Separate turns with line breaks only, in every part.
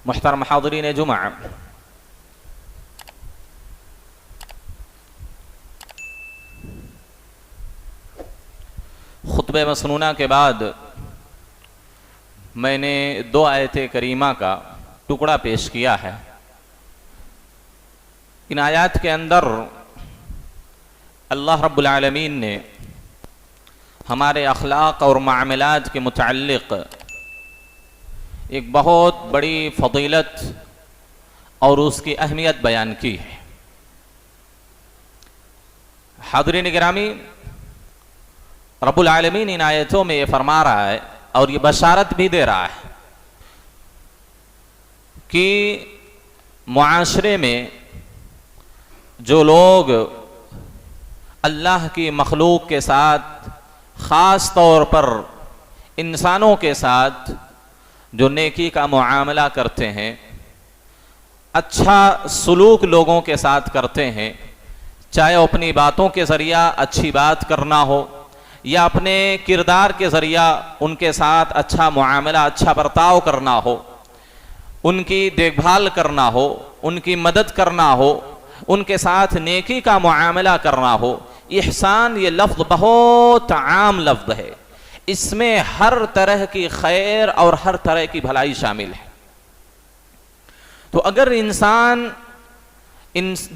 محترم حاضرین جمعہ، خطبہ مسنونہ کے بعد میں نے 2 آیت کریمہ کا ٹکڑا پیش کیا ہے۔ ان آیات کے اندر اللہ رب العالمین نے ہمارے اخلاق اور معاملات کے متعلق ایک بہت بڑی فضیلت اور اس کی اہمیت بیان کی ہے۔ حاضرین گرامی، رب العالمین ان آیتوں میں یہ فرما رہا ہے اور یہ بشارت بھی دے رہا ہے کہ معاشرے میں جو لوگ اللہ کی مخلوق کے ساتھ، خاص طور پر انسانوں کے ساتھ جو نیکی کا معاملہ کرتے ہیں، اچھا سلوک لوگوں کے ساتھ کرتے ہیں، چاہے اپنی باتوں کے ذریعہ اچھی بات کرنا ہو یا اپنے کردار کے ذریعہ ان کے ساتھ اچھا معاملہ، اچھا برتاؤ کرنا ہو، ان کی دیکھ بھال کرنا ہو، ان کی مدد کرنا ہو، ان کے ساتھ نیکی کا معاملہ کرنا ہو۔ احسان یہ لفظ بہت عام لفظ ہے، اس میں ہر طرح کی خیر اور ہر طرح کی بھلائی شامل ہے۔ تو اگر انسان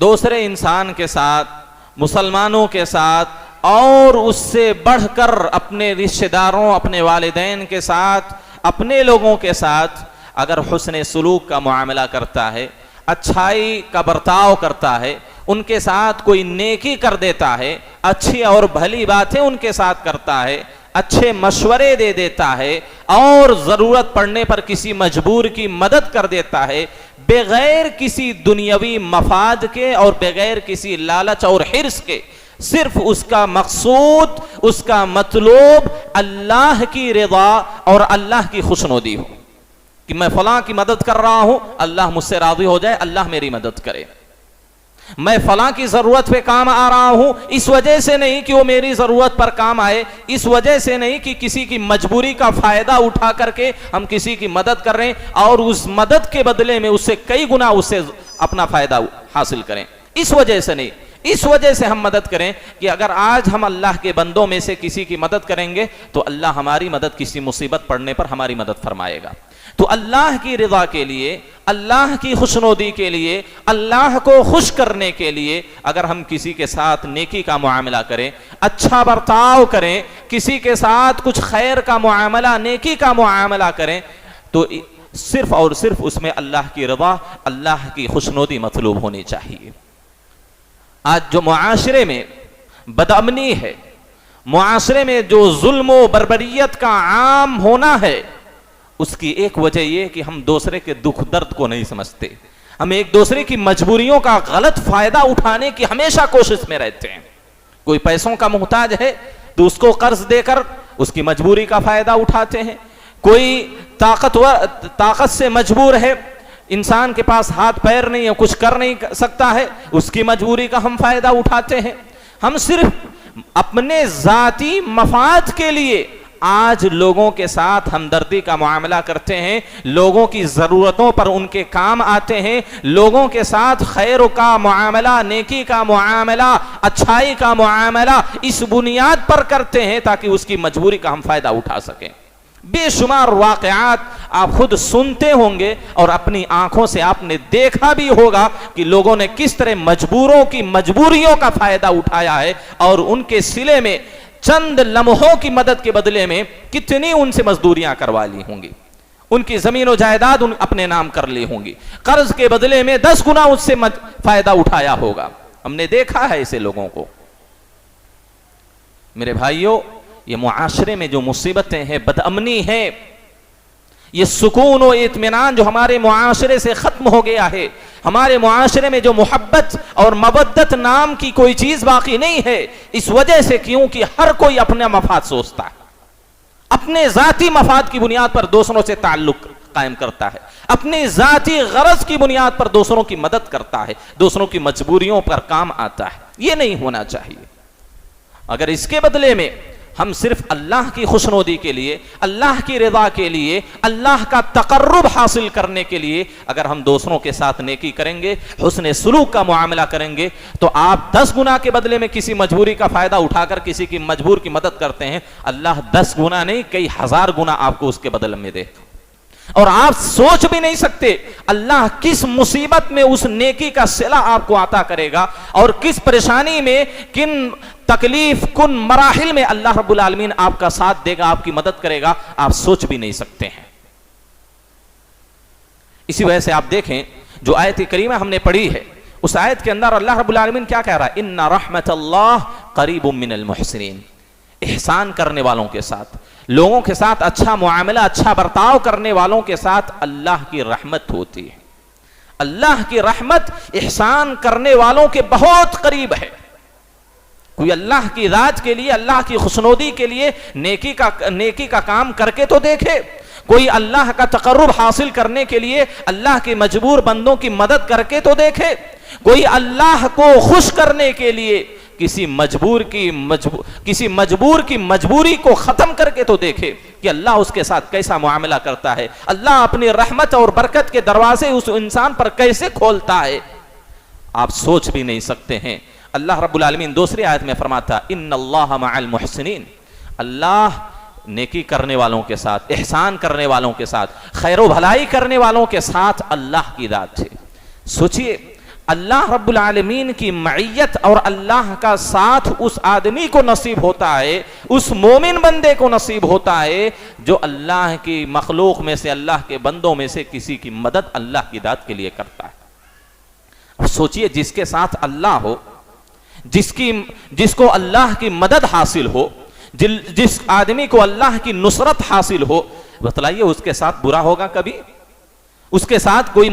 دوسرے انسان کے ساتھ، مسلمانوں کے ساتھ اور اس سے بڑھ کر اپنے رشتہ داروں، اپنے والدین کے ساتھ، اپنے لوگوں کے ساتھ اگر حسن سلوک کا معاملہ کرتا ہے، اچھائی کا برتاؤ کرتا ہے، ان کے ساتھ کوئی نیکی کر دیتا ہے، اچھی اور بھلی باتیں ان کے ساتھ کرتا ہے، اچھے مشورے دے دیتا ہے اور ضرورت پڑنے پر کسی مجبور کی مدد کر دیتا ہے، بغیر کسی دنیاوی مفاد کے اور بغیر کسی لالچ اور حرص کے، صرف اس کا مقصود، اس کا مطلوب اللہ کی رضا اور اللہ کی خوشنودی ہو کہ میں فلاں کی مدد کر رہا ہوں، اللہ مجھ سے راضی ہو جائے، اللہ میری مدد کرے۔ میں فلاں کی ضرورت پہ کام آ رہا ہوں، اس وجہ سے نہیں کہ وہ میری ضرورت پر کام آئے، اس وجہ سے نہیں کہ کسی کی مجبوری کا فائدہ اٹھا کر کے ہم کسی کی مدد کر رہے ہیں اور اس مدد کے بدلے میں اس سے کئی گنا اس سے اپنا فائدہ حاصل کریں، اس وجہ سے نہیں، اس وجہ سے ہم مدد کریں کہ اگر آج ہم اللہ کے بندوں میں سے کسی کی مدد کریں گے تو اللہ ہماری مدد کسی مصیبت پڑنے پر ہماری مدد فرمائے گا۔ تو اللہ کی رضا کے لیے، اللہ کی خوشنودی کے لیے، اللہ کو خوش کرنے کے لیے اگر ہم کسی کے ساتھ نیکی کا معاملہ کریں، اچھا برتاؤ کریں، کسی کے ساتھ کچھ خیر کا معاملہ، نیکی کا معاملہ کریں، تو صرف اور صرف اس میں اللہ کی رضا، اللہ کی خوشنودی مطلوب ہونی چاہیے۔ آج جو معاشرے میں بدامنی ہے، معاشرے میں جو ظلم و بربریت کا عام ہونا ہے، اس کی ایک وجہ یہ کہ ہم دوسرے کے دکھ درد کو نہیں سمجھتے، ہم ایک دوسرے کی مجبوریوں کا غلط فائدہ اٹھانے کی ہمیشہ کوشش میں رہتے ہیں۔ کوئی پیسوں کا محتاج ہے تو اس کو قرض دے کر اس کی مجبوری کا فائدہ اٹھاتے ہیں، کوئی طاقت سے مجبور ہے، انسان کے پاس ہاتھ پیر نہیں ہے، کچھ کر نہیں سکتا ہے، اس کی مجبوری کا ہم فائدہ اٹھاتے ہیں۔ ہم صرف اپنے ذاتی مفاد کے لیے آج لوگوں کے ساتھ ہمدردی کا معاملہ کرتے ہیں، لوگوں کی ضرورتوں پر ان کے کام آتے ہیں، لوگوں کے ساتھ خیر کا معاملہ، نیکی کا معاملہ، اچھائی کا معاملہ اس بنیاد پر کرتے ہیں تاکہ اس کی مجبوری کا ہم فائدہ اٹھا سکیں۔ بے شمار واقعات آپ خود سنتے ہوں گے اور اپنی آنکھوں سے آپ نے دیکھا بھی ہوگا کہ لوگوں نے کس طرح مجبوروں کی مجبوریوں کا فائدہ اٹھایا ہے اور ان کے صلے میں چند لمحوں کی مدد کے بدلے میں کتنی ان سے مزدوریاں کروا لی ہوں گی، ان کی زمین و جائیداد اپنے نام کر لی ہوں گی، قرض کے بدلے میں 10 گنا اس سے فائدہ اٹھایا ہوگا۔ ہم نے دیکھا ہے ایسے لوگوں کو۔ میرے بھائیوں، یہ معاشرے میں جو مصیبتیں ہیں، بدامنی ہے، یہ سکون و اطمینان جو ہمارے معاشرے سے ختم ہو گیا ہے، ہمارے معاشرے میں جو محبت اور مودت نام کی کوئی چیز باقی نہیں ہے، اس وجہ سے کیونکہ ہر کوئی اپنا مفاد سوچتا ہے، اپنے ذاتی مفاد کی بنیاد پر دوسروں سے تعلق قائم کرتا ہے، اپنی ذاتی غرض کی بنیاد پر دوسروں کی مدد کرتا ہے، دوسروں کی مجبوریوں پر کام آتا ہے۔ یہ نہیں ہونا چاہیے۔ اگر اس کے بدلے میں ہم صرف اللہ کی خوشنودی کے لیے، اللہ کی رضا کے لیے، اللہ کا تقرب حاصل کرنے کے لیے اگر ہم دوسروں کے ساتھ نیکی کریں گے، حسن سلوک کا معاملہ کریں گے، تو آپ 10 گنا کے بدلے میں کسی مجبوری کا فائدہ اٹھا کر کسی کی مجبور کی مدد کرتے ہیں، اللہ 10 گنا نہیں کئی ہزار گنا آپ کو اس کے بدلے میں دے. اور آپ سوچ بھی نہیں سکتے اللہ کس مصیبت میں اس نیکی کا صلہ آپ کو عطا کرے گا، اور کس پریشانی میں، کن تکلیف کن مراحل میں اللہ رب العالمین آپ کا ساتھ دے گا، آپ کی مدد کرے گا، آپ سوچ بھی نہیں سکتے ہیں. اسی وجہ سے آپ دیکھیں جو آیت کریمہ ہم نے پڑھی ہے، اس آیت کے اندر اللہ رب العالمین کیا کہہ رہا ہے؟ ان رحمت اللہ قریب من المحسنین. احسان کرنے والوں کے ساتھ، لوگوں کے ساتھ اچھا معاملہ، اچھا برتاؤ کرنے والوں کے ساتھ اللہ کی رحمت ہوتی ہے. اللہ کی رحمت احسان کرنے والوں کے بہت قریب ہے. کوئی اللہ کی ذات کے لیے، اللہ کی خوشنودی کے لیے نیکی کا کام کر کے تو دیکھے. کوئی اللہ کا تقرب حاصل کرنے کے لیے اللہ کے مجبور بندوں کی مدد کر کے تو دیکھے. کوئی اللہ کو خوش کرنے کے لیے کسی مجبور کی مجبوری کو ختم کر کے تو دیکھے کہ اللہ اس کے ساتھ کیسا معاملہ کرتا ہے، اللہ اپنی رحمت اور برکت کے دروازے اس انسان پر کیسے کھولتا ہے. آپ سوچ بھی نہیں سکتے ہیں. اللہ رب العالمین دوسری آیت میں فرماتا ان اللہ مع المحسنین. اللہ نیکی کرنے والوں کے ساتھ، احسان کرنے والوں کے ساتھ، خیر و بھلائی کرنے والوں کے ساتھ اللہ کی ذات ہے. سوچئے اللہ رب العالمین کی معیت اور اللہ کا ساتھ اس آدمی کو نصیب ہوتا ہے، اس مومن بندے کو نصیب ہوتا ہے جو اللہ کی مخلوق میں سے، اللہ کے بندوں میں سے کسی کی مدد اللہ کی ذات کے لیے کرتا ہے. اب سوچئے جس کے ساتھ اللہ ہو، جس کو اللہ کی مدد حاصل ہو، جس آدمی کو اللہ کی نصرت حاصل ہو، بتلائیے اس کے ساتھ برا ہوگا کبھی؟ اس کے ساتھ کوئی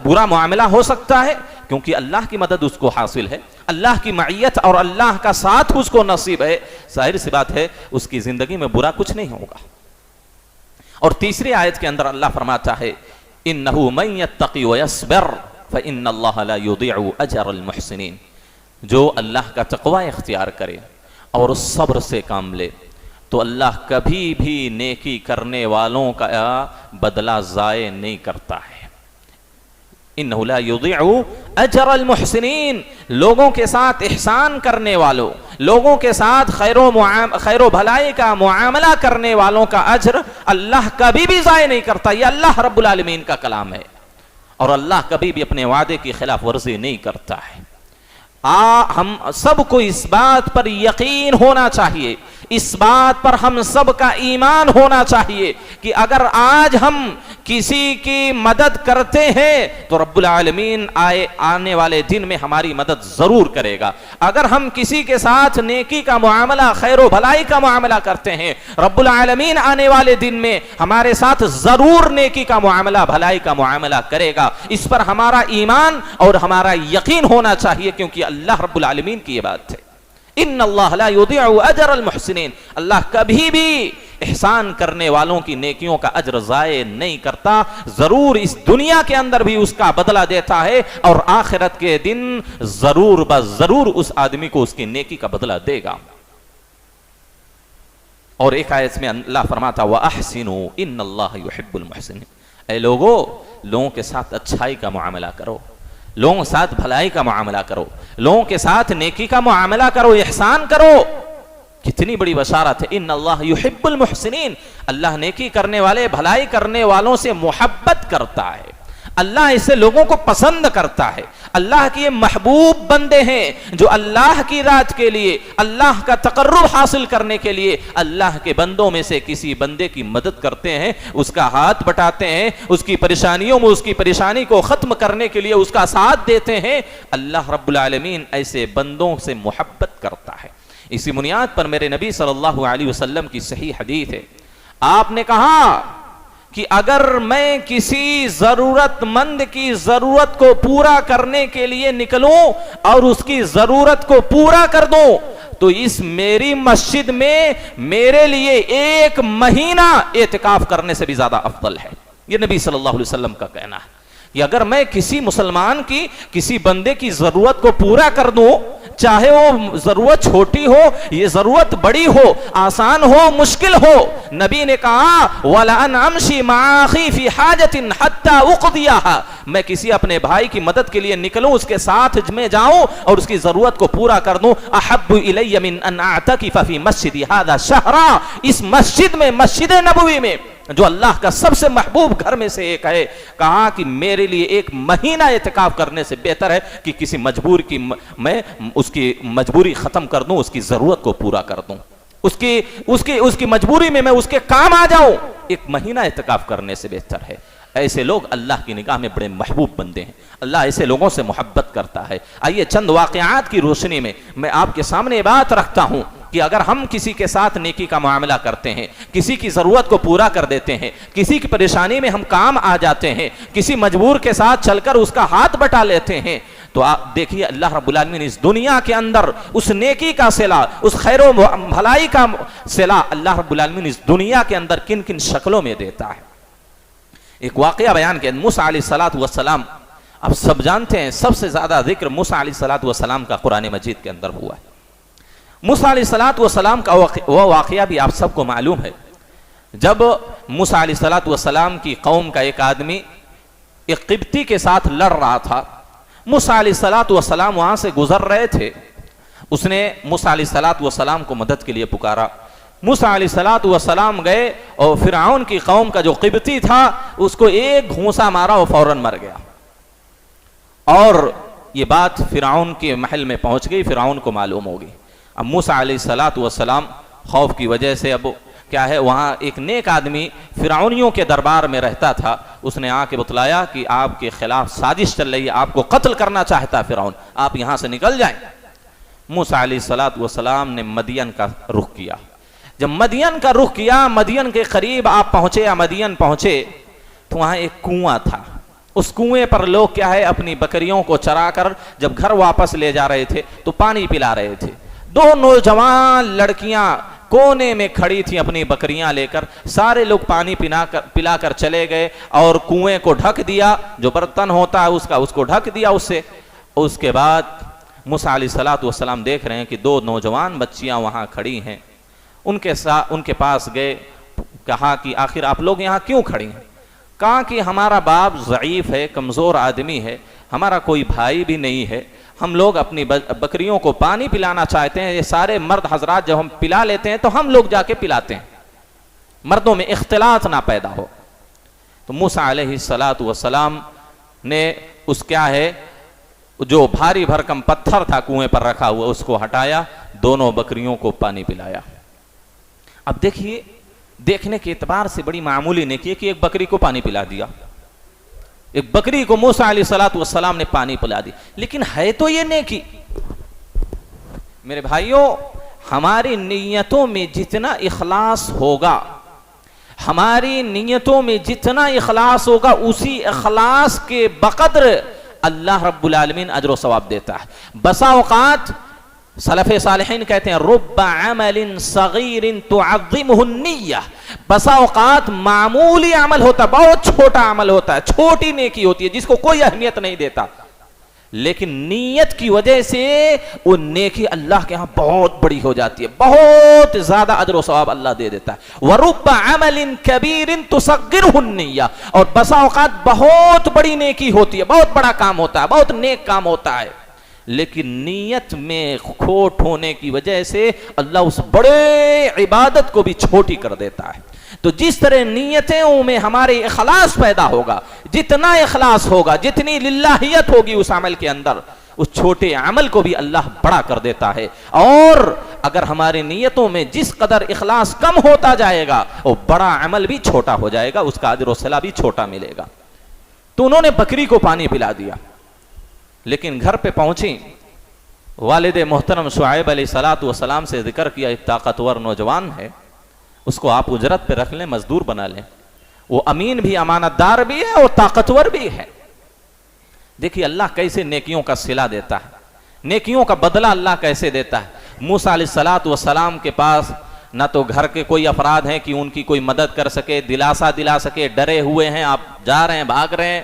برا معاملہ ہو سکتا ہے؟ کیونکہ اللہ کی مدد اس کو حاصل ہے، اللہ کی معیت اور اللہ کا ساتھ اس کو نصیب ہے. ظاہر سی بات ہے اس کی زندگی میں برا کچھ نہیں ہوگا. اور تیسری آیت کے اندر اللہ فرماتا ہے انہ من یتقی ویصبر فان اللہ لا یضیع اجر المحسنین. جو اللہ کا تقوی اختیار کرے اور صبر سے کام لے تو اللہ کبھی بھی نیکی کرنے والوں کا بدلہ ضائع نہیں کرتا ہے. انہ لا یضیع اجر المحسنین. لوگوں کے ساتھ احسان کرنے والوں، لوگوں کے ساتھ خیر و بھلائی کا معاملہ کرنے والوں کا اجر اللہ کبھی بھی ضائع نہیں کرتا. یہ اللہ رب العالمین کا کلام ہے، اور اللہ کبھی بھی اپنے وعدے کی خلاف ورزی نہیں کرتا ہے. ہم سب کو اس بات پر یقین ہونا چاہیے، اس بات پر ہم سب کا ایمان ہونا چاہیے کہ اگر آج ہم کسی کی مدد کرتے ہیں تو رب العالمین آنے والے دن میں ہماری مدد ضرور کرے گا. اگر ہم کسی کے ساتھ نیکی کا معاملہ، خیر و بھلائی کا معاملہ کرتے ہیں، رب العالمین آنے والے دن میں ہمارے ساتھ ضرور نیکی کا معاملہ، بھلائی کا معاملہ کرے گا. اس پر ہمارا ایمان اور ہمارا یقین ہونا چاہیے، کیونکہ اللہ رب العالمین کی یہ بات ہے ان اللہ لا یضیع اجر المحسنین. اللہ کبھی بھی احسان کرنے والوں کی نیکیوں کا اجر ضائع نہیں کرتا. ضرور اس دنیا کے اندر بھی اس کا بدلہ دیتا ہے، اور آخرت کے دن ضرور ضرور اس آدمی کو اس کی نیکی کا بدلہ دے گا. اور ایک آیت میں اللہ فرماتا وَأَحْسِنُوا إِنَّ اللَّهَ يُحِبُّ الْمُحْسِنِينَ. اے لوگوں کے ساتھ اچھائی کا معاملہ کرو، لوگوں کے ساتھ بھلائی کا معاملہ کرو، لوگوں کے ساتھ نیکی کا معاملہ کرو، احسان کرو. کتنی بڑی بشارت ہے. ان اللہ یحب المحسنین. اللہ نیکی کرنے والے، بھلائی کرنے والوں سے محبت کرتا ہے. اللہ اسے لوگوں کو پسند کرتا ہے. اللہ کے یہ محبوب بندے ہیں جو اللہ کی ذات کے لیے، اللہ کا تقرب حاصل کرنے کے لیے اللہ کے بندوں میں سے کسی بندے کی مدد کرتے ہیں، اس کا ہاتھ بٹاتے ہیں، اس کی پریشانیوں میں اس کی پریشانی کو ختم کرنے کے لیے اس کا ساتھ دیتے ہیں. اللہ رب العالمین ایسے بندوں سے محبت کرتا ہے. اسی بنیاد پر میرے نبی صلی اللہ علیہ وسلم کی صحیح حدیث ہے، آپ نے کہا کہ اگر میں کسی ضرورت مند کی ضرورت کو پورا کرنے کے لیے نکلوں اور اس کی ضرورت کو پورا کر دوں تو اس میری مسجد میں میرے لیے 1 مہینہ اعتکاف کرنے سے بھی زیادہ افضل ہے. یہ نبی صلی اللہ علیہ وسلم کا کہنا ہے کہ اگر میں کسی مسلمان کی، کسی بندے کی ضرورت کو پورا کر دوں چاہے وہ ضرورت چھوٹی ہو یہ ضرورت بڑی ہو، آسان ہو مشکل ہو، نبی نے کہا وَلَأَنْ أَمْشِي مَعَ أَخِي فِي حَاجَةٍ حَتَّى أُقْضِيَهَا، میں کسی اپنے بھائی کی مدد کے لیے نکلوں، اس کے ساتھ میں جاؤں اور اس کی ضرورت کو پورا کر دوں، احب الی من ان اعتکف فی مسجدی ھذا شہرا، اس مسجد میں، مسجد نبوی میں جو اللہ کا سب سے محبوب گھر میں سے ایک ہے، کہا کہ میرے لیے ایک مہینہ اعتکاف کرنے سے بہتر ہے کہ کسی مجبور کی میں اس کی مجبوری ختم کر دوں، اس کی ضرورت کو پورا کر دوں، اس کی مجبوری میں اس کے کام آ جاؤں، ایک مہینہ اعتکاف کرنے سے بہتر ہے۔ ایسے لوگ اللہ کی نگاہ میں بڑے محبوب بندے ہیں، اللہ ایسے لوگوں سے محبت کرتا ہے۔ آئیے چند واقعات کی روشنی میں آپ کے سامنے بات رکھتا ہوں کہ اگر ہم کسی کے ساتھ نیکی کا معاملہ کرتے ہیں، کسی کی ضرورت کو پورا کر دیتے ہیں، کسی کی پریشانی میں ہم کام آ جاتے ہیں، کسی مجبور کے ساتھ چل کر اس کا ہاتھ بٹا لیتے ہیں، تو آپ دیکھیے اللہ رب العالمین اس دنیا کے اندر اس نیکی کا صلہ، اس خیر و بھلائی کا صلہ اللہ رب العالمین اس دنیا کے اندر کن کن شکلوں میں دیتا ہے۔ ایک واقعہ بیان کیا، موسیٰ علیہ السلام، آپ سب جانتے ہیں سب سے زیادہ ذکر موسیٰ علیہ السلام کا قرآن مجید کے اندر ہوا ہے۔ موسیٰ علیہ السلام کا وہ واقعہ بھی آپ سب کو معلوم ہے، جب موسیٰ علیہ السلام کی قوم کا ایک آدمی ایک قبطی کے ساتھ لڑ رہا تھا، موسیٰ علیہ السلام وہاں سے گزر رہے تھے، اس نے موسیٰ علیہ السلام کو مدد کے لیے پکارا، موسیٰ علیہ السلام گئے اور فرعون کی قوم کا جو قبطی تھا اس کو ایک گھونسا مارا اور فوراً مر گیا، اور یہ بات فرعون کے محل میں پہنچ گئی، فرعون کو معلوم ہو گئی۔ اب موسیٰ علیہ السلام خوف کی وجہ سے اب کیا ہے، وہاں ایک نیک آدمی فرعونیوں کے دربار میں رہتا تھا، اس نے آ کے بتلایا کہ آپ کے خلاف سازش چل رہی ہے، آپ کو قتل کرنا چاہتا ہے فرعون، آپ یہاں سے نکل جائیں۔ موسیٰ علیہ السلام نے مدین کا رخ کیا، جب مدین کا رخ کیا، مدین کے قریب آپ پہنچے یا مدین پہنچے تو وہاں ایک کنواں تھا، اس کنویں پر لوگ کیا ہے اپنی بکریوں کو چرا کر جب گھر واپس لے جا رہے تھے تو پانی پلا رہے تھے، دو نوجوان لڑکیاں کونے میں کھڑی تھیں اپنی بکریاں لے کر، سارے لوگ پانی پلا کر چلے گئے اور کنویں کو ڈھک دیا، جو برتن ہوتا ہے اس کو ڈھک دیا اس سے۔ اس کے بعد موسیٰ علیہ السلام دیکھ رہے ہیں کہ دو نوجوان بچیاں وہاں کھڑی ہیں، ان کے پاس گئے، کہا کہ آخر آپ لوگ یہاں کیوں کھڑی ہیں؟ کہا کہ ہمارا باپ ضعیف ہے، کمزور آدمی ہے، ہمارا کوئی بھائی بھی نہیں ہے، ہم لوگ اپنی بکریوں کو پانی پلانا چاہتے ہیں، یہ سارے مرد حضرات جب ہم پلا لیتے ہیں تو ہم لوگ جا کے پلاتے ہیں، مردوں میں اختلاط نہ پیدا ہو۔ تو موسیٰ علیہ السلام نے اس کیا ہے جو بھاری بھرکم پتھر تھا کنویں پر رکھا ہوا اس کو ہٹایا، دونوں بکریوں کو پانی پلایا۔ اب دیکھیے، دیکھنے کے اعتبار سے بڑی معمولی نیکی ہے کہ ایک بکری کو پانی پلا دیا، ایک بکری کو موسیٰ علیہ السلام نے پانی پلا دی، لیکن ہے تو یہ نیکی۔ میرے بھائیوں، ہماری نیتوں میں جتنا اخلاص ہوگا، ہماری نیتوں میں جتنا اخلاص ہوگا، اسی اخلاص کے بقدر اللہ رب العالمین اجر و ثواب دیتا ہے۔ بسا اوقات سلف صالحین کہتے ہیں رب عمل صغیر تعظمہ النیہ، بسا اوقات معمولی عمل ہوتا ہے، بہت چھوٹا عمل ہوتا ہے، چھوٹی نیکی ہوتی ہے جس کو کوئی اہمیت نہیں دیتا، لیکن نیت کی وجہ سے وہ نیکی اللہ کے ہاں بہت بڑی ہو جاتی ہے، بہت زیادہ اجر و ثواب اللہ دے دیتا ہے۔ وَرُبَّ عَمَلٍ كَبِيرٍ تُصَغِّرُهُ النِّيَّةُ، اور بسا اوقات بہت بڑی نیکی ہوتی ہے، بہت بڑا کام ہوتا ہے، بہت نیک کام ہوتا ہے، لیکن نیت میں کھوٹ ہونے کی وجہ سے اللہ اس بڑے عبادت کو بھی چھوٹی کر دیتا ہے۔ تو جس طرح نیتوں میں ہمارے اخلاص پیدا ہوگا، جتنا اخلاص ہوگا، جتنی للہیت ہوگی اس عمل کے اندر، اس چھوٹے عمل کو بھی اللہ بڑا کر دیتا ہے، اور اگر ہماری نیتوں میں جس قدر اخلاص کم ہوتا جائے گا وہ بڑا عمل بھی چھوٹا ہو جائے گا، اس کا اجر و ثواب بھی چھوٹا ملے گا۔ تو انہوں نے بکری کو پانی پلا دیا، لیکن گھر پہ پہنچی، والد محترم شعیب علیہ السلام سے ذکر کیا ایک طاقتور نوجوان ہے، اس کو آپ اجرت پہ رکھ لیں، مزدور بنا لیں، وہ امین بھی، امانت دار بھی ہے اور طاقتور بھی ہے۔ دیکھیے اللہ کیسے نیکیوں کا صلہ دیتا ہے، نیکیوں کا بدلہ اللہ کیسے دیتا ہے۔ موسیٰ علیہ السلام کے پاس نہ تو گھر کے کوئی افراد ہیں کہ ان کی کوئی مدد کر سکے، دلاسا دلا سکے، ڈرے ہوئے ہیں، آپ جا رہے ہیں، بھاگ رہے ہیں،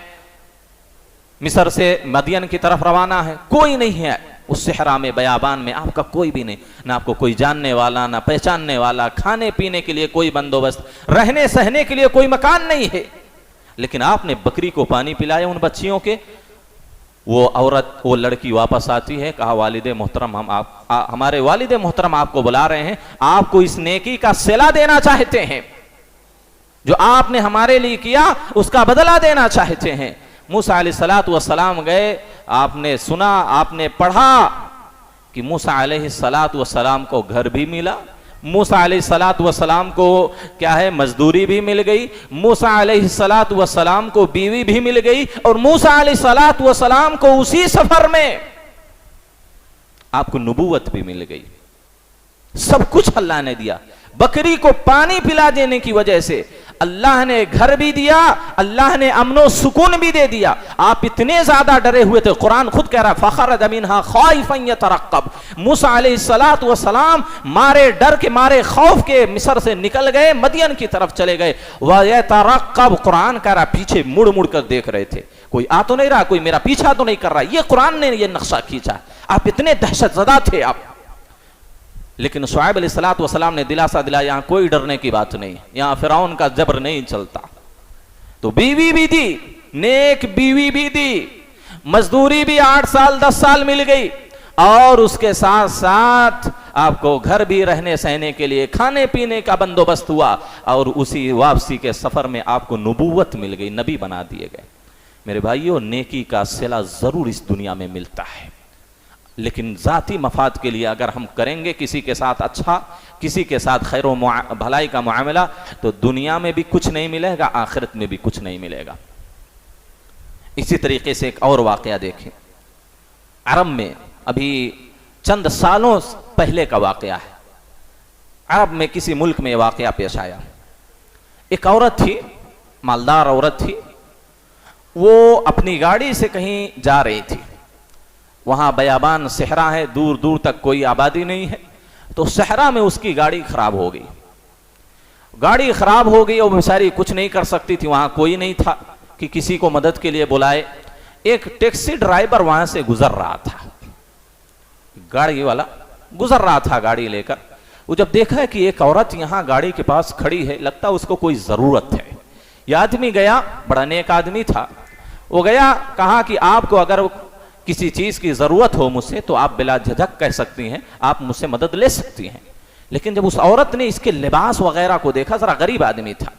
مصر سے مدین کی طرف روانہ ہے، کوئی نہیں ہے، اس صحرا میں بیابان میں آپ کا کوئی بھی نہیں، نہ آپ کو کوئی جاننے والا نہ پہچاننے والا، کھانے پینے کے لیے کوئی بندوبست، رہنے سہنے کے لیے کوئی مکان نہیں ہے، لیکن آپ نے بکری کو پانی پلایا ان بچیوں کے۔ وہ عورت، وہ لڑکی واپس آتی ہے، کہا والد محترم ہمارے والد محترم آپ کو بلا رہے ہیں، آپ کو اس نیکی کا صلہ دینا چاہتے ہیں، جو آپ نے ہمارے لیے کیا اس کا بدلہ دینا چاہتے ہیں۔ موسیٰ علیہ السلام گئے، آپ نے سنا، آپ نے پڑھا کہ موسیٰ علیہ السلام کو گھر بھی ملا، موسیٰ علیہ السلام کو کیا ہے مزدوری بھی مل گئی، موسیٰ علیہ السلام کو بیوی بھی مل گئی، اور موسیٰ علیہ السلام کو اسی سفر میں آپ کو نبوت بھی مل گئی۔ سب کچھ اللہ نے دیا، بکری کو پانی پلا دینے کی وجہ سے اللہ نے گھر بھی دیا، اللہ نے امن و سکون بھی دے دیا۔ آپ اتنے زیادہ ڈرے ہوئے تھے، قرآن خود کہہ رہا ہے فَخَرَجَ مِنْهَا خَائِفًا يَتَرَقَّبُ، موسیٰ علیہ السلام مارے ڈر کے، مارے خوف کے مصر سے نکل گئے، مدین کی طرف چلے گئے۔ وَيَتَرَقَّبُ، قرآن کہہ رہا پیچھے مڑ مڑ کر دیکھ رہے تھے، کوئی آ تو نہیں رہا، کوئی میرا پیچھا تو نہیں کر رہا، یہ قرآن نے یہ نقشہ کھینچا۔ آپ اتنے دہشت زدہ تھے آپ، لیکن شعیب علیہ السلام نے دلاسا دلایا یہاں کوئی ڈرنے کی بات نہیں، یہاں فرعون کا جبر نہیں چلتا۔ تو بیوی بھی دی، نیک بیوی بھی دی، مزدوری بھی 8 سال 10 سال مل گئی، اور اس کے ساتھ ساتھ آپ کو گھر بھی رہنے سہنے کے لیے کھانے پینے کا بندوبست ہوا، اور اسی واپسی کے سفر میں آپ کو نبوت مل گئی، نبی بنا دیے گئے۔ میرے بھائیو، نیکی کا صلہ ضرور اس دنیا میں ملتا ہے، لیکن ذاتی مفاد کے لیے اگر ہم کریں گے کسی کے ساتھ اچھا، کسی کے ساتھ خیر و بھلائی کا معاملہ، تو دنیا میں بھی کچھ نہیں ملے گا، آخرت میں بھی کچھ نہیں ملے گا۔ اسی طریقے سے ایک اور واقعہ دیکھیں، عرب میں ابھی چند سالوں پہلے کا واقعہ ہے، عرب میں کسی ملک میں یہ واقعہ پیش آیا۔ ایک عورت تھی، مالدار عورت تھی، وہ اپنی گاڑی سے کہیں جا رہی تھی، وہاں بیابان صحرا ہے، دور دور تک کوئی آبادی نہیں ہے، تو صحرا میں اس کی گاڑی خراب ہو گئی، گاڑی خراب ہو گئی، اور بیچاری کچھ نہیں کر سکتی تھی، وہاں کوئی نہیں تھا کہ کسی کو مدد کے لیے بلائے۔ ایک ٹیکسی ڈرائیور وہاں سے گزر رہا تھا، گاڑی والا گزر رہا تھا گاڑی لے کر، وہ جب دیکھا کہ ایک عورت یہاں گاڑی کے پاس کھڑی ہے، لگتا اس کو کوئی ضرورت ہے، یہ آدمی گیا، بڑا نیک آدمی تھا، وہ گیا، کہا کہ آپ کو اگر کسی چیز کی ضرورت ہو مجھ سے تو آپ بلا جھجک کہہ سکتی ہیں، آپ مجھ سے مدد لے سکتی ہیں۔ لیکن جب اس عورت نے اس کے لباس وغیرہ کو دیکھا، ذرا غریب آدمی تھا،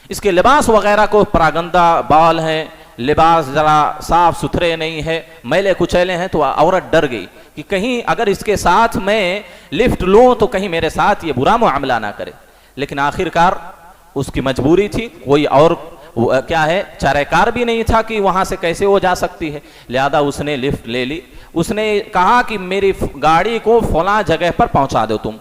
اس کے لباس وغیرہ کو پراگندہ بال ہیں، لباس ذرا صاف ستھرے نہیں ہے، میلے کچیلے ہیں، تو عورت ڈر گئی کہ کہیں اگر اس کے ساتھ میں لفٹ لوں تو کہیں میرے ساتھ یہ برا معاملہ نہ کرے۔ لیکن آخرکار اس کی مجبوری تھی، کوئی اور کیا ہے چارہ کار بھی نہیں تھا کہ وہاں سے کیسے وہ جا سکتی ہے، لہذا اس نے لفٹ لے لی۔ اس نے کہا کہ میری گاڑی کو فلاں جگہ پر پہنچا دو تم،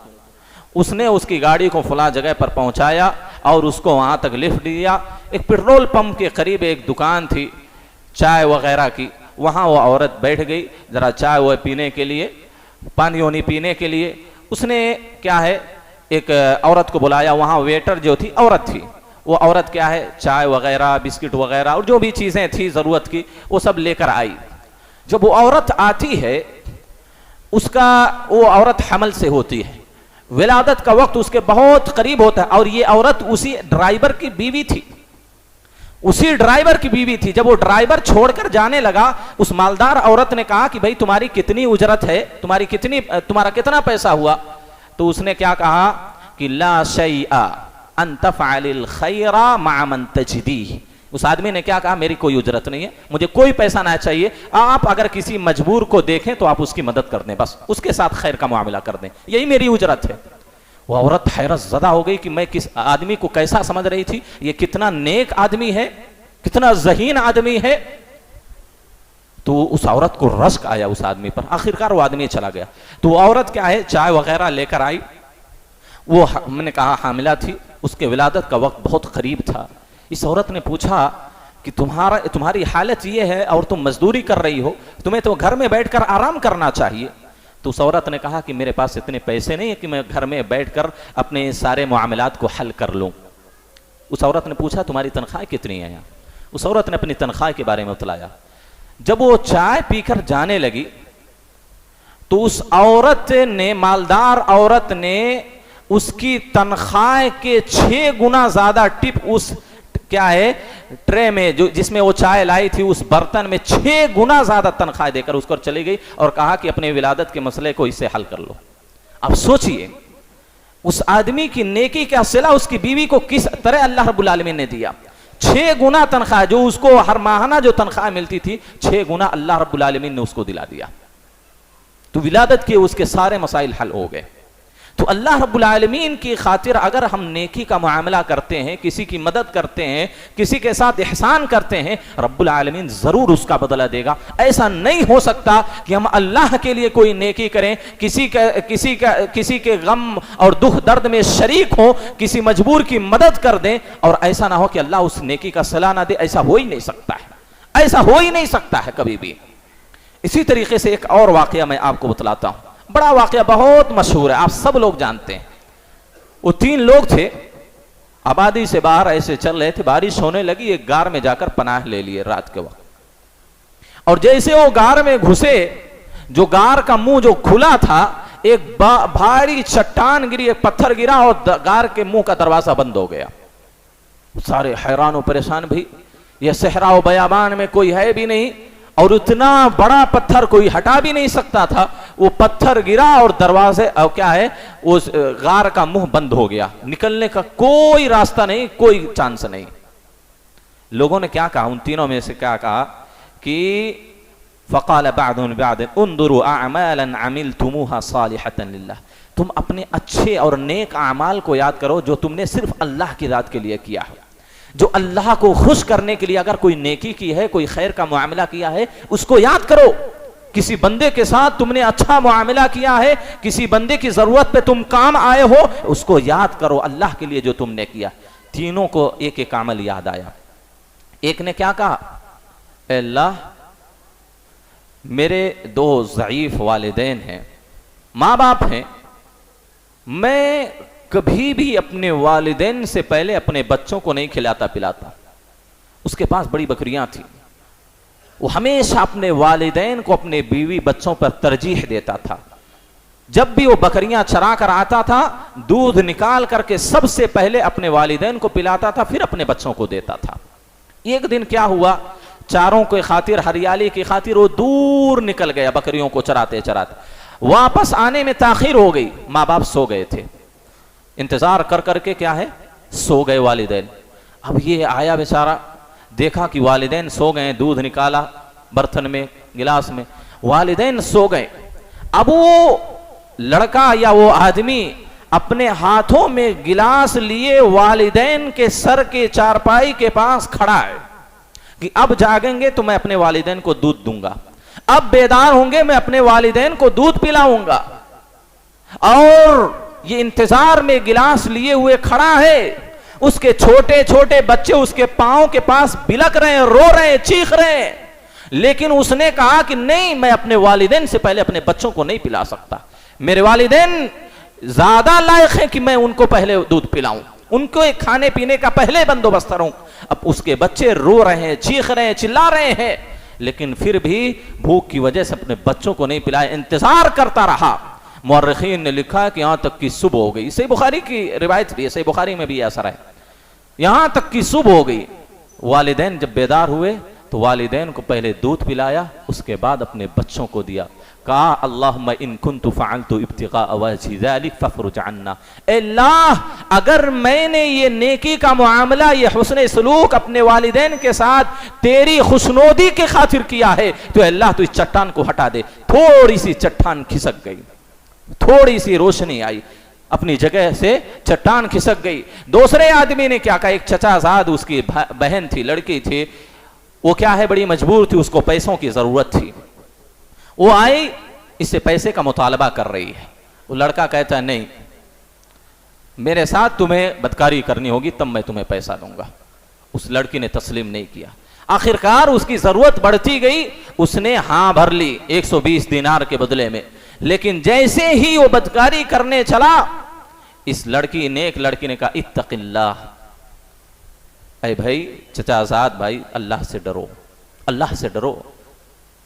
اس نے اس کی گاڑی کو فلاں جگہ پر پہنچایا اور اس کو وہاں تک لفٹ دیا۔ ایک پیٹرول پمپ کے قریب ایک دکان تھی چائے وغیرہ کی، وہاں وہ عورت بیٹھ گئی ذرا چائے وہ پینے کے لیے، پانی وانی پینے کے لیے۔ اس نے کیا ہے ایک عورت کو بلایا، وہاں ویٹر جو تھی عورت تھی، وہ عورت کیا ہے چائے وغیرہ بسکٹ وغیرہ اور جو بھی چیزیں تھی ضرورت کی وہ سب لے کر آئی۔ جب وہ عورت آتی ہے، اس کا وہ عورت حمل سے ہوتی ہے، ولادت کا وقت اس کے بہت قریب ہوتا ہے، اور یہ عورت اسی ڈرائیور کی بیوی تھی، اسی ڈرائیور کی بیوی تھی۔ جب وہ ڈرائیور چھوڑ کر جانے لگا، اس مالدار عورت نے کہا کہ بھائی تمہاری کتنی اجرت ہے، تمہارا کتنا پیسہ ہوا؟ تو اس نے کیا کہا کہ لا شیء ان تفعل الخیر مع من تجدیہ۔ اس آدمی نے کیا کہا میری کوئی اجرت نہیں ہے، مجھے کوئی پیسہ نہ چاہیے، آپ اگر کسی مجبور کو دیکھیں تو آپ اس کی مدد کر دیں، بس اس کے ساتھ خیر کا معاملہ کر دیں، یہی میری اجرت ہے۔ وہ عورت حیرت زدہ ہو گئی کہ میں کس آدمی کو کیسا سمجھ رہی تھی، یہ کتنا نیک آدمی ہے، کتنا ذہین آدمی ہے۔ تو اس عورت کو رشک آیا اس آدمی پر، آخرکار وہ آدمی چلا گیا۔ تو وہ عورت کیا ہے چائے وغیرہ لے کر آئی، وہ ہم نے کہا حاملہ تھی، اس کے ولادت کا وقت بہت قریب تھا۔ اس عورت نے پوچھا کہ تمہاری حالت یہ ہے اور تم مزدوری کر رہی ہو، تمہیں تو گھر میں بیٹھ کر آرام کرنا چاہیے۔ تو اس عورت نے کہا کہ میرے پاس اتنے پیسے نہیں ہیں کہ میں گھر میں بیٹھ کر اپنے سارے معاملات کو حل کر لوں۔ اس عورت نے پوچھا تمہاری تنخواہ کتنی ہے؟ اس عورت نے اپنی تنخواہ کے بارے میں بتلایا۔ جب وہ چائے پی کر جانے لگی تو اس عورت نے, مالدار عورت نے اس کی تنخواہ کے 6 گنا زیادہ ٹپ اس کیا ہے ٹرے میں, جو جس میں وہ چائے لائی تھی, اس برتن میں 6 گنا زیادہ تنخواہ دے کر اس کو چلی گئی اور کہا کہ اپنے ولادت کے مسئلے کو اس سے حل کر لو. اب سوچئے اس آدمی کی نیکی کا صلہ اس کی بیوی کو کس طرح اللہ رب العالمین نے دیا. 6 گنا تنخواہ, جو اس کو ہر ماہانہ جو تنخواہ ملتی تھی 6 گنا اللہ رب العالمین نے اس کو دلا دیا. تو ولادت کے اس کے سارے مسائل حل ہو گئے. تو اللہ رب العالمین کی خاطر اگر ہم نیکی کا معاملہ کرتے ہیں, کسی کی مدد کرتے ہیں, کسی کے ساتھ احسان کرتے ہیں, رب العالمین ضرور اس کا بدلہ دے گا. ایسا نہیں ہو سکتا کہ ہم اللہ کے لیے کوئی نیکی کریں, کسی کے غم اور دکھ درد میں شریک ہوں, کسی مجبور کی مدد کر دیں اور ایسا نہ ہو کہ اللہ اس نیکی کا صلہ نہ دے. ایسا ہو ہی نہیں سکتا ہے, ایسا ہو ہی نہیں سکتا ہے کبھی بھی. اسی طریقے سے ایک اور واقعہ میں آپ کو بتلاتا ہوں, بڑا واقعہ بہت مشہور ہے, آپ سب لوگ جانتے ہیں. وہ 3 لوگ تھے, آبادی سے باہر ایسے چل رہے تھے, بارش ہونے لگی, ایک غار میں جا کر پناہ لے لیے رات کے وقت. اور جیسے وہ غار میں گھسے, جو غار کا منہ جو کھلا تھا, ایک بھاری چٹان گری, ایک پتھر گرا اور غار کے منہ کا دروازہ بند ہو گیا. سارے حیران و پریشان, بھی یہ صحرا و بیابان میں کوئی ہے بھی نہیں اور اتنا بڑا پتھر کوئی ہٹا بھی نہیں سکتا تھا. وہ پتھر گرا اور دروازے کیا ہے اس غار کا منہ بند ہو گیا, نکلنے کا کوئی راستہ نہیں, کوئی چانس نہیں. لوگوں نے کیا کہا, ان تینوں میں سے کیا کہا کہ فقال بعضهم بعض انظروا اعمالا عملتموها صالحة لله, تم اپنے اچھے اور نیک اعمال کو یاد کرو جو تم نے صرف اللہ کی ذات کے لیے کیا ہے. جو اللہ کو خوش کرنے کے لیے اگر کوئی نیکی کی ہے, کوئی خیر کا معاملہ کیا ہے, اس کو یاد کرو. کسی بندے کے ساتھ تم نے اچھا معاملہ کیا ہے, کسی بندے کی ضرورت پہ تم کام آئے ہو, اس کو یاد کرو اللہ کے لیے جو تم نے کیا. تینوں کو ایک ایک عمل یاد آیا. ایک نے کیا کہا, اے اللہ میرے 2 ضعیف والدین ہیں, ماں باپ ہیں, میں کبھی بھی اپنے والدین سے پہلے اپنے بچوں کو نہیں کھلاتا پلاتا. اس کے پاس بڑی بکریاں تھیں, وہ ہمیشہ اپنے والدین کو اپنے بیوی بچوں پر ترجیح دیتا تھا. جب بھی وہ بکریاں چرا کر آتا تھا, دودھ نکال کر کے سب سے پہلے اپنے والدین کو پلاتا تھا, پھر اپنے بچوں کو دیتا تھا. ایک دن کیا ہوا, چاروں کی خاطر, ہریالی کی خاطر وہ دور نکل گیا بکریوں کو چراتے چراتے. واپس آنے میں تاخیر ہو گئی, ماں باپ سو گئے تھے. انتظار کر کر کے کیا ہے سو گئے والدین. اب یہ آیا بیچارہ, دیکھا کہ والدین سو گئے, دودھ نکالا برتن میں گلاس میں, والدین سو گئے. اب وہ لڑکا یا وہ آدمی اپنے ہاتھوں میں گلاس لیے والدین کے سر کے چارپائی کے پاس کھڑا ہے کہ اب جاگیں گے تو میں اپنے والدین کو دودھ دوں گا, اب بیدار ہوں گے میں اپنے والدین کو دودھ پلاؤں گا. اور یہ انتظار میں گلاس لیے ہوئے کھڑا ہے. اس کے چھوٹے چھوٹے بچے اس کے پاؤں کے پاس بلک رہے ہیں, رو رہے ہیں, چیخ رہے ہیں, لیکن اس نے کہا کہ نہیں, میں اپنے والدین سے پہلے اپنے بچوں کو نہیں پلا سکتا. میرے والدین زیادہ لائق ہیں کہ میں ان کو پہلے دودھ پلاؤں, ان کو کھانے پینے کا پہلے بندوبست کروں. اب اس کے بچے رو رہے ہیں, چیخ رہے ہیں, چلا رہے ہیں, لیکن پھر بھی بھوک کی وجہ سے اپنے بچوں کو نہیں پلایا, انتظار کرتا رہا. مورخین نے لکھا کہ یہاں تک کی صبح ہو گئی. صحیح بخاری کی روایت بھی ہے, صحیح بخاری میں بھی یہ اثر ہے. یہاں تک کی صبح ہو گئی. والدین جب بیدار ہوئے تو والدین کو پہلے دودھ پلایا, اس کے بعد اپنے بچوں کو دیا. کہا اللہم ان کنت فعلت ابتغاء وجہ ذلک فافرج عنا, اے اللہ اگر میں نے یہ نیکی کا معاملہ, یہ حسن سلوک اپنے والدین کے ساتھ تیری خوشنودی کے خاطر کیا ہے تو اے اللہ تو اس چٹان کو ہٹا دے. تھوڑی سی چٹان کھسک گئی, تھوڑی سی روشنی آئی, اپنی جگہ سے چٹان کھسک گئی. دوسرے آدمی نے کیا کہا, ایک چچا زاد اس کی بہن تھی, لڑکی تھی, وہ کیا ہے بڑی مجبور تھی, اس کو پیسوں کی ضرورت تھی. وہ آئی, اس سے پیسے کا مطالبہ کر رہی ہے. وہ لڑکا کہتا ہے نہیں, میرے ساتھ تمہیں بدکاری کرنی ہوگی تب میں تمہیں پیسہ دوں گا. اس لڑکی نے تسلیم نہیں کیا. آخرکار اس کی ضرورت بڑھتی گئی, اس نے ہاں بھر لی 120 دینار کے بدلے میں. لیکن جیسے ہی وہ بدکاری کرنے چلا, اس لڑکی نے, ایک لڑکی نے کہا اتق اللہ, اے بھائی چچا زاد بھائی, اللہ سے ڈرو, اللہ سے ڈرو,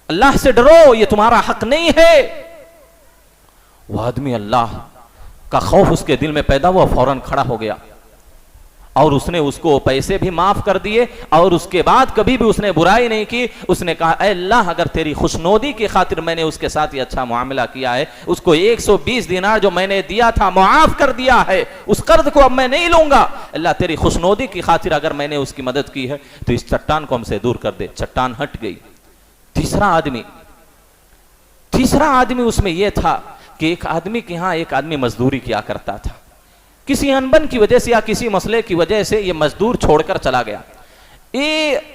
اللہ سے ڈرو, یہ تمہارا حق نہیں ہے. وہ آدمی اللہ کا خوف اس کے دل میں پیدا ہوا، فوراً کھڑا ہو گیا اور اس نے اس کو پیسے بھی معاف کر دیے، اور اس کے بعد کبھی بھی اس نے برائی نہیں کی۔ اس نے کہا اے اللہ، اگر تیری خوشنودی کی خاطر میں نے اس کے ساتھ یہ اچھا معاملہ کیا ہے، اس کو 120 دینار جو میں نے دیا تھا معاف کر دیا ہے، اس قرض کو اب میں نہیں لوں گا، اللہ تیری خوشنودی کی خاطر اگر میں نے اس کی مدد کی ہے تو اس چٹان کو ہم سے دور کر دے۔ چٹان ہٹ گئی۔ تیسرا آدمی اس میں یہ تھا کہ ایک آدمی کے ہاں ایک آدمی مزدوری کیا کرتا تھا، کسی انبن کی وجہ سے یا کسی مسئلے کی وجہ سے یہ مزدور چھوڑ کر چلا گیا۔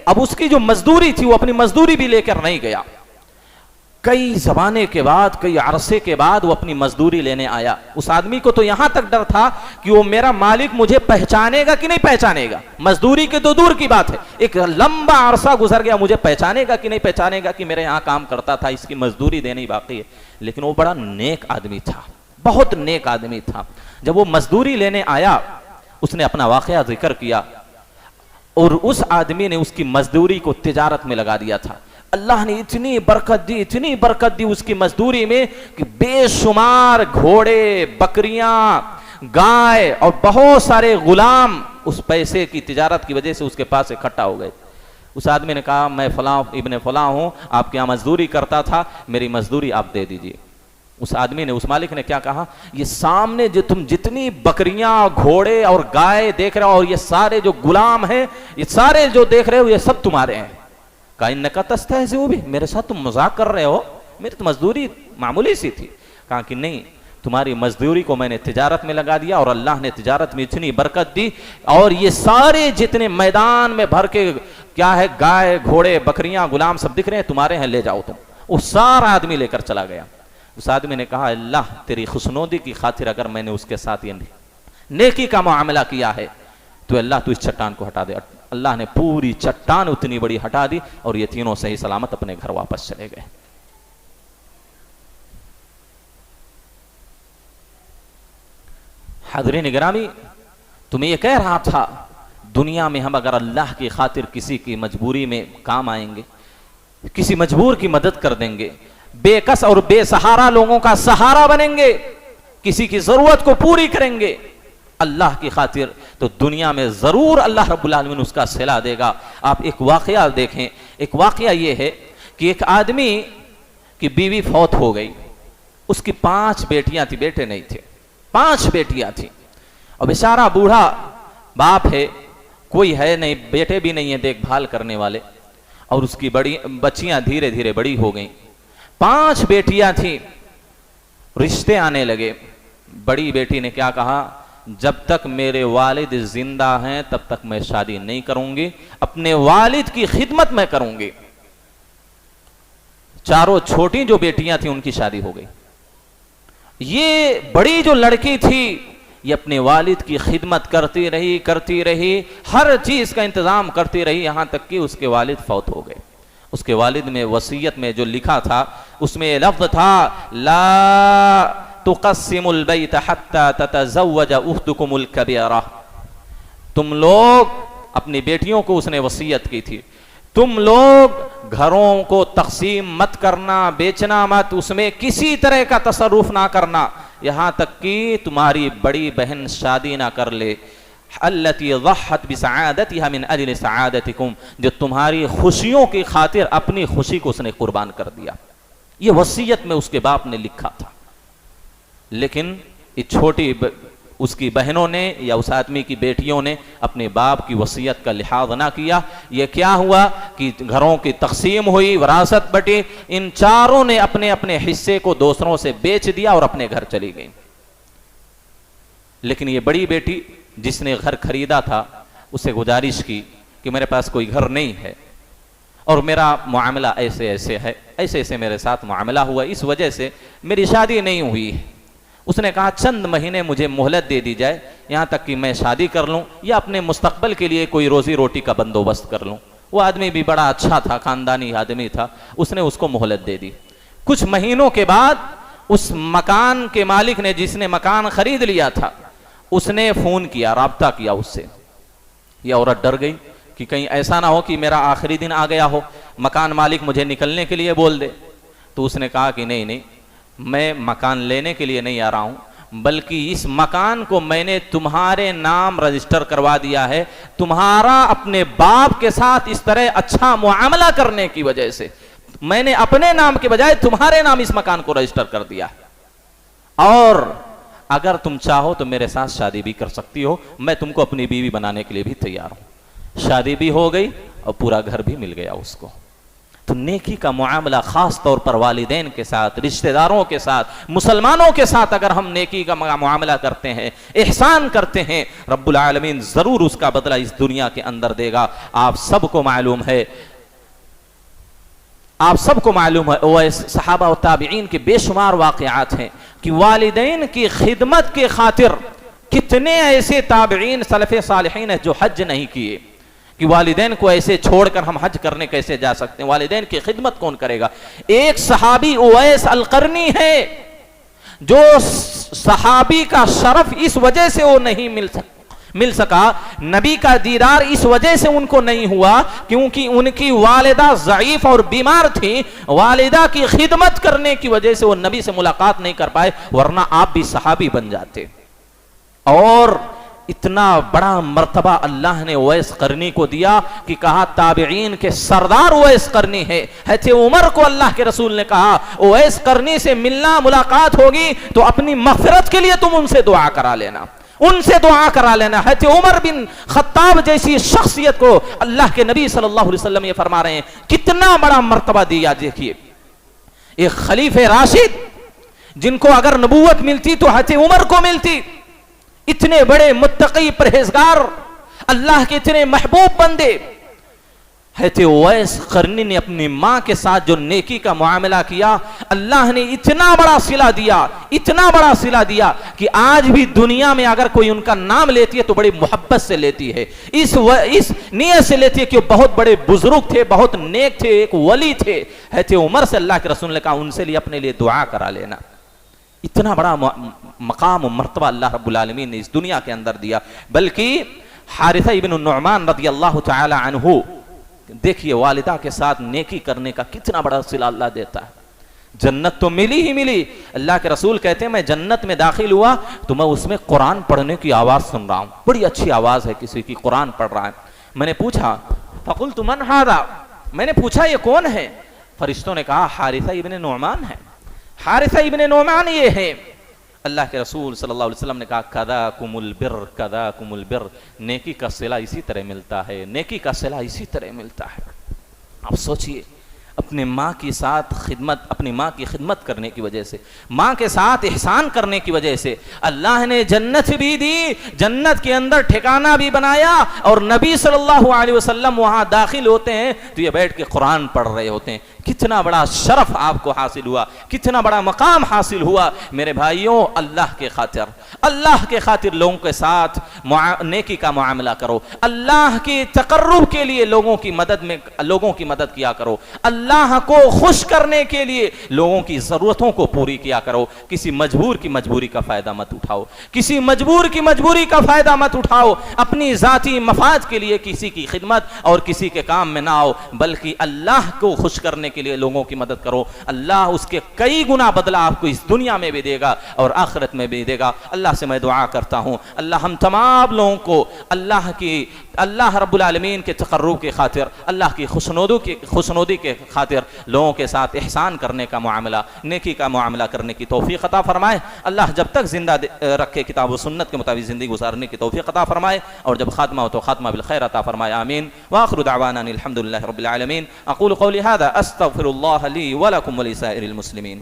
اب اس کی جو مزدوری تھی وہ اپنی مزدوری بھی لے کر نہیں گیا۔ کئی زمانے کے بعد، کئی عرصے کے بعد وہ اپنی مزدوری لینے آیا۔ اس آدمی کو تو یہاں تک ڈر تھا کہ وہ میرا مالک مجھے پہچانے گا کہ نہیں پہچانے گا، مزدوری کے تو دور کی بات ہے، ایک لمبا عرصہ گزر گیا، مجھے پہچانے گا کہ نہیں پہچانے گا کہ میرے یہاں کام کرتا تھا، اس کی مزدوری دینی باقی ہے۔ لیکن وہ بڑا نیک آدمی تھا، بہت نیک آدمی تھا۔ جب وہ مزدوری لینے آیا، اس نے اپنا واقعہ ذکر کیا، اور اس آدمی نے اس کی مزدوری کو تجارت میں لگا دیا تھا۔ اللہ نے اتنی برکت دی اس کی مزدوری میں کہ بے شمار گھوڑے، بکریاں، گائے اور بہت سارے غلام اس پیسے کی تجارت کی وجہ سے اس کے پاس اکٹھا ہو گئے۔ اس آدمی نے کہا میں فلاں ابن فلاں ہوں، آپ کے یہاں مزدوری کرتا تھا، میری مزدوری آپ دے دیجئے۔ اس آدمی نے، اس مالک نے کیا کہا، یہ سامنے جو تم جتنی بکریاں، گھوڑے اور گائے دیکھ رہے ہو، اور یہ سارے جو غلام ہیں، یہ سارے جو دیکھ رہے ہو، یہ سب تمہارے ہیں۔ کہا انکا تستہزئ بی، میرے ساتھ تم مذاق کر رہے ہو، میری تو مزدوری معمولی سی تھی۔ کہا کہ نہیں، تمہاری مزدوری کو میں نے تجارت میں لگا دیا، اور اللہ نے تجارت میں اتنی برکت دی، اور یہ سارے جتنے میدان میں بھر کے کیا ہے، گائے، گھوڑے، بکریاں، غلام سب دکھ رہے ہیں، تمہارے ہیں، لے جاؤ تم۔ وہ سارا آدمی لے کر چلا گیا۔ اس آدمی نے کہا اللہ تیری خوشنودی کی خاطر اگر میں نے اس کے ساتھ یہ نیکی کا معاملہ کیا ہے تو اللہ تو اس چٹان کو ہٹا دے۔ اللہ نے پوری چٹان اتنی بڑی ہٹا دی، اور یہ تینوں صحیح سلامت اپنے گھر واپس چلے گئے۔ حاضرین گرامی، تمہیں یہ کہہ رہا تھا دنیا میں ہم اگر اللہ کی خاطر کسی کی مجبوری میں کام آئیں گے، کسی مجبور کی مدد کر دیں گے، بے کس اور بے سہارا لوگوں کا سہارا بنیں گے، کسی کی ضرورت کو پوری کریں گے اللہ کی خاطر، تو دنیا میں ضرور اللہ رب العالمین اس کا صلہ دے گا۔ آپ ایک واقعہ دیکھیں، ایک واقعہ یہ ہے کہ ایک آدمی کی بیوی فوت ہو گئی، اس کی 5 بیٹیاں تھی، بیٹے نہیں تھے، 5 بیٹیاں تھیں، اور بیچارہ بوڑھا باپ ہے، کوئی ہے نہیں، بیٹے بھی نہیں ہیں دیکھ بھال کرنے والے، اور اس کی بچیاں دھیرے دھیرے بڑی ہو گئیں۔ 5 بیٹیاں تھیں، رشتے آنے لگے۔ بڑی بیٹی نے کیا کہا، جب تک میرے والد زندہ ہیں تب تک میں شادی نہیں کروں گی، اپنے والد کی خدمت میں کروں گی۔ 4 چھوٹی جو بیٹیاں تھیں ان کی شادی ہو گئی۔ یہ بڑی جو لڑکی تھی یہ اپنے والد کی خدمت کرتی رہی، ہر چیز کا انتظام کرتی رہی، یہاں تک کہ اس کے والد فوت ہو گئے۔ اس کے والد میں وصیت میں جو لکھا تھا اس میں یہ لفظ تھا، لا تقسم البیت حتی تتزوج اختکم الکبیرہ۔ تم لوگ اپنی بیٹیوں کو، اس نے وصیت کی تھی، تم لوگ گھروں کو تقسیم مت کرنا، بیچنا مت، اس میں کسی طرح کا تصرف نہ کرنا، یہاں تک کہ تمہاری بڑی بہن شادی نہ کر لے، التی ضحت بسعادتها من اجل سعادتکم، جو تمہاری خوشیوں کی خاطر اپنی خوشی کو اس نے قربان کر دیا۔ یہ وصیت میں اس کے باپ نے لکھا تھا، لیکن یہ چھوٹی اس کی بہنوں نے یا اس آدمی کی بیٹیوں نے اپنے باپ کی وصیت کا لحاظ نہ کیا۔ یہ کیا ہوا کہ گھروں کی تقسیم ہوئی، وراثت بٹی، ان چاروں نے اپنے اپنے حصے کو دوسروں سے بیچ دیا اور اپنے گھر چلی گئی۔ لیکن یہ بڑی بیٹی جس نے گھر خریدا تھا اسے گزارش کی کہ میرے پاس کوئی گھر نہیں ہے اور میرا معاملہ ایسے ایسے ہے، ایسے ایسے میرے ساتھ معاملہ ہوا، اس وجہ سے میری شادی نہیں ہوئی۔ اس نے کہا چند مہینے مجھے مہلت دے دی جائے، یہاں تک کہ میں شادی کر لوں یا اپنے مستقبل کے لیے کوئی روزی روٹی کا بندوبست کر لوں۔ وہ آدمی بھی بڑا اچھا تھا، خاندانی آدمی تھا، اس نے اس کو مہلت دے دی۔ کچھ مہینوں کے بعد اس مکان کے مالک نے، جس نے مکان خرید لیا تھا، اس نے فون کیا، رابطہ کیا اس سے۔ یہ عورت ڈر گئی کہ کہیں ایسا نہ ہو کہ میرا آخری دن آ گیا ہو، مکان مالک مجھے نکلنے کے لیے بول دے۔ تو اس نے کہا کہ نہیں، میں مکان لینے کے لیے نہیں آ رہا ہوں، بلکہ اس مکان کو میں نے تمہارے نام رجسٹر کروا دیا ہے، تمہارا اپنے باپ کے ساتھ اس طرح اچھا معاملہ کرنے کی وجہ سے میں نے اپنے نام کے بجائے تمہارے نام اس مکان کو رجسٹر کر دیا ہے، اور اگر تم چاہو تو میرے ساتھ شادی بھی کر سکتی ہو، میں تم کو اپنی بیوی بنانے کے لیے بھی تیار ہوں۔ شادی بھی ہو گئی اور پورا گھر بھی مل گیا اس کو۔ تو نیکی کا معاملہ خاص طور پر والدین کے ساتھ، رشتہ داروں کے ساتھ، مسلمانوں کے ساتھ اگر ہم نیکی کا معاملہ کرتے ہیں، احسان کرتے ہیں، رب العالمین ضرور اس کا بدلہ اس دنیا کے اندر دے گا۔ آپ سب کو معلوم ہے صحابہ و تابعین کے بے شمار واقعات ہیں کہ والدین کی خدمت کے خاطر کتنے ایسے تابعین سلف صالحین ہیں جو حج نہیں کیے، کہ والدین کو ایسے چھوڑ کر ہم حج کرنے کیسے جا سکتے ہیں، والدین کی خدمت کون کرے گا۔ ایک صحابی اویس القرنی ہے جو صحابی کا شرف اس وجہ سے وہ نہیں مل سکا، نبی کا دیدار اس وجہ سے ان کو نہیں ہوا کیونکہ ان کی والدہ ضعیف اور بیمار تھی، والدہ کی خدمت کرنے کی وجہ سے وہ نبی سے ملاقات نہیں کر پائے، ورنہ آپ بھی صحابی بن جاتے۔ اور اتنا بڑا مرتبہ اللہ نے اویس قرنی کو دیا کہ کہا تابعین کے سردار اویس قرنی ہے۔ حضرت عمر کو اللہ کے رسول نے کہا اویس قرنی سے ملنا ملاقات ہوگی تو اپنی مغفرت کے لیے تم ان سے دعا کرا لینا، ان سے دعا کرا لینا۔ حضرت عمر بن خطاب جیسی شخصیت کو اللہ کے نبی صلی اللہ علیہ وسلم یہ فرما رہے ہیں کتنا بڑا مرتبہ دیا۔ دیکھیے ایک خلیفہ راشد جن کو اگر نبوت ملتی تو حضرت عمر کو ملتی، اتنے بڑے متقی پرہیزگار، اللہ کے اتنے محبوب بندے۔ حضرت اویس قرنی نے اپنی ماں کے ساتھ جو نیکی کا معاملہ کیا، اللہ نے اتنا بڑا صلہ دیا، اتنا بڑا صلہ دیا کہ آج بھی دنیا میں اگر کوئی ان کا نام لیتی ہے تو بڑی محبت سے لیتی ہے، اس نیت سے لیتی ہے کہ وہ بہت بڑے بزرگ تھے، بہت نیک تھے، ایک ولی تھے۔ حضرت عمر سے اللہ کے رسول نے کہا ان سے اپنے لیے دعا کرا لینا۔ اتنا بڑا مقام و مرتبہ اللہ رب العالمین نے اس دنیا کے اندر دیا۔ بلکہ حارثہ ابن النعمان رضی اللہ تعالی عنہ، دیکھیے والدہ کے ساتھ نیکی کرنے کا کتنا بڑا صلہ اللہ دیتا ہے۔ جنت تو ملی ہی ملی، اللہ کے رسول کہتے ہیں میں جنت میں داخل ہوا تو میں اس میں قرآن پڑھنے کی آواز سن رہا ہوں، بڑی اچھی آواز ہے کسی کی، قرآن پڑھ رہا ہے۔ میں نے پوچھا فقلت من ھذا، میں نے پوچھا یہ کون ہے؟ فرشتوں نے کہا حارثہ ابن نعمان ہے، حارثہ ابن نعمان یہ ہے۔ اللہ کے رسول صلی اللہ علیہ وسلم نے کہا کذاکم البر، کذاکم البر، نیکی کا صلہ اسی طرح ملتا ہے، نیکی کا صلہ اسی طرح ملتا ہے۔ آپ سوچئے اپنے ماں کی ساتھ خدمت، اپنی ماں کی خدمت کرنے کی وجہ سے، ماں کے ساتھ احسان کرنے کی وجہ سے اللہ نے جنت بھی دی، جنت کے اندر ٹھکانہ بھی بنایا، اور نبی صلی اللہ علیہ وسلم وہاں داخل ہوتے ہیں تو یہ بیٹھ کے قرآن پڑھ رہے ہوتے ہیں۔ کتنا بڑا شرف آپ کو حاصل ہوا، کتنا بڑا مقام حاصل ہوا۔ میرے بھائیوں اللہ کے خاطر لوگوں کے ساتھ نیکی کا معاملہ کرو، اللہ کے تقرب کے لیے لوگوں کی مدد کیا کرو، اللہ کو خوش کرنے کے لیے لوگوں کی ضرورتوں کو پوری کیا کرو۔ کسی مجبور کی مجبوری کا فائدہ مت اٹھاؤ، کسی مجبور کی مجبوری کا فائدہ مت اٹھاؤ، اپنی ذاتی مفاد کے لیے کسی کی خدمت اور کسی کے کام میں نہ آؤ، بلکہ اللہ کو خوش کرنے کے لیے لوگوں کی مدد کرو۔ اللہ اس کے کئی گنا بدلہ آپ کو اس دنیا میں بھی دے گا اور آخرت میں بھی دے گا۔ اللہ سے میں دعا کرتا ہوں اللہ ہم تمام لوگوں کو اللہ رب العالمین کے تقرب کے خاطر، اللہ کی خوشنودی کے خاطر لوگوں کے ساتھ احسان کرنے کا معاملہ، نیکی کا معاملہ کرنے کی توفیق عطا فرمائے۔ اللہ جب تک زندہ رکھے کتاب و سنت کے مطابق زندگی گزارنے کی توفیق عطا فرمائے، اور جب خاتمہ ہو تو خاتمہ بالخیر عطا فرمائے، آمین۔ وآخر دعوانا الحمد للہ رب العالمین۔ اقول قولی ھذا استغفر اللہ لی ولکم ولسائر المسلمین۔